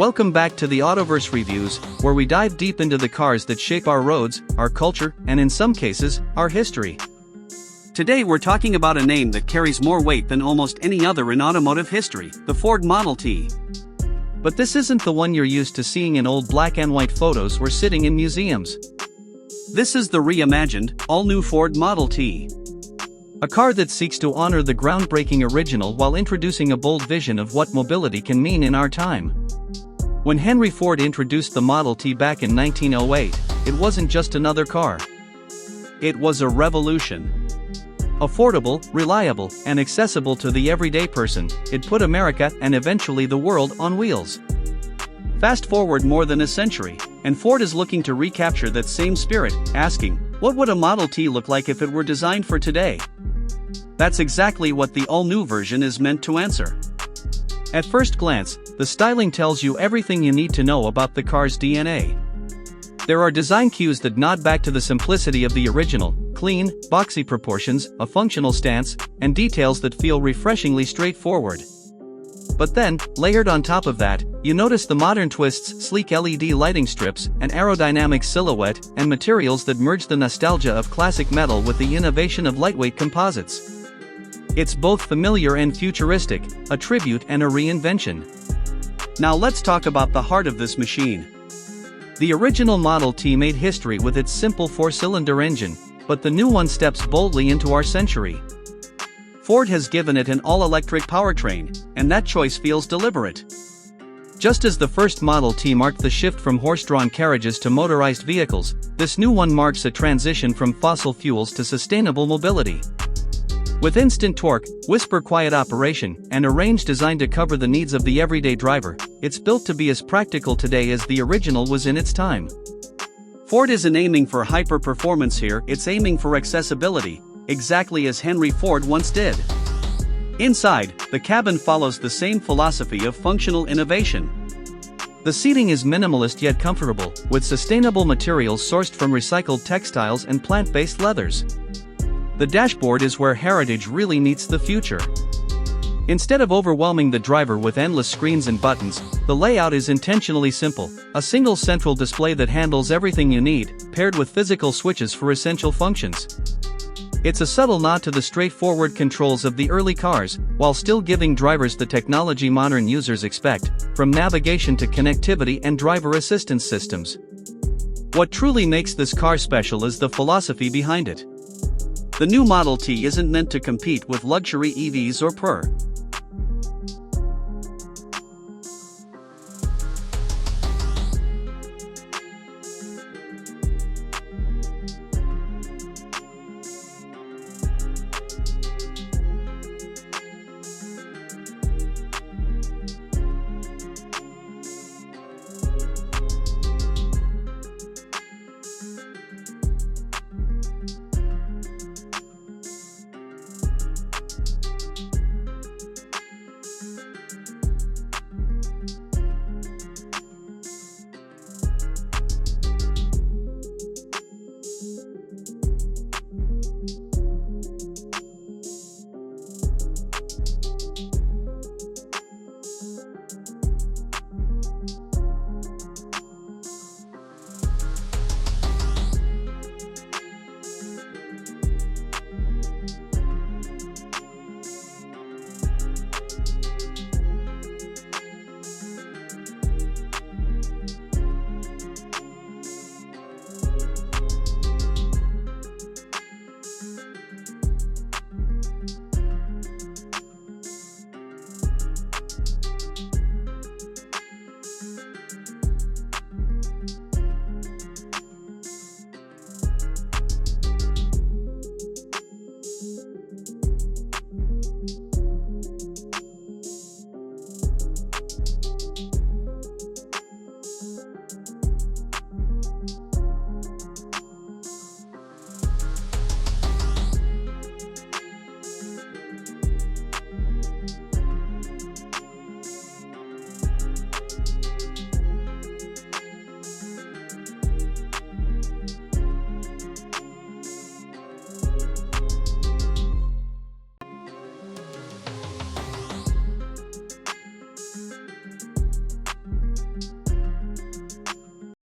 Welcome back to the Autoverse Reviews, where we dive deep into the cars that shape our roads, our culture, and in some cases, our history. Today we're talking about a name that carries more weight than almost any other in automotive history, the Ford Model T. But this isn't the one you're used to seeing in old black and white photos or sitting in museums. This is the reimagined, all-new Ford Model T. A car that seeks to honor the groundbreaking original while introducing a bold vision of what mobility can mean in our time. When Henry Ford introduced the Model T back in 1908, it wasn't just another car. It was a revolution. Affordable, reliable, and accessible to the everyday person, it put America and eventually the world on wheels. Fast forward more than a century, and Ford is looking to recapture that same spirit, asking, what would a Model T look like if it were designed for today? That's exactly what the all-new version is meant to answer. At first glance, the styling tells you everything you need to know about the car's DNA. There are design cues that nod back to the simplicity of the original: clean, boxy proportions, a functional stance, and details that feel refreshingly straightforward. But then, layered on top of that, you notice the modern twists: sleek LED lighting strips, an aerodynamic silhouette, and materials that merge the nostalgia of classic metal with the innovation of lightweight composites. It's both familiar and futuristic, a tribute and a reinvention. Now let's talk about the heart of this machine. The original Model T made history with its simple four-cylinder engine, but the new one steps boldly into our century. Ford has given it an all-electric powertrain, and that choice feels deliberate. Just as the first Model T marked the shift from horse-drawn carriages to motorized vehicles, this new one marks a transition from fossil fuels to sustainable mobility. With instant torque, whisper-quiet operation, and a range designed to cover the needs of the everyday driver, it's built to be as practical today as the original was in its time. Ford isn't aiming for hyper-performance here, it's aiming for accessibility, exactly as Henry Ford once did. Inside, the cabin follows the same philosophy of functional innovation. The seating is minimalist yet comfortable, with sustainable materials sourced from recycled textiles and plant-based leathers. The dashboard is where heritage really meets the future. Instead of overwhelming the driver with endless screens and buttons, the layout is intentionally simple: a single central display that handles everything you need, paired with physical switches for essential functions. It's a subtle nod to the straightforward controls of the early cars, while still giving drivers the technology modern users expect, from navigation to connectivity and driver assistance systems. What truly makes this car special is the philosophy behind it. The new Model T isn't meant to compete with luxury EVs or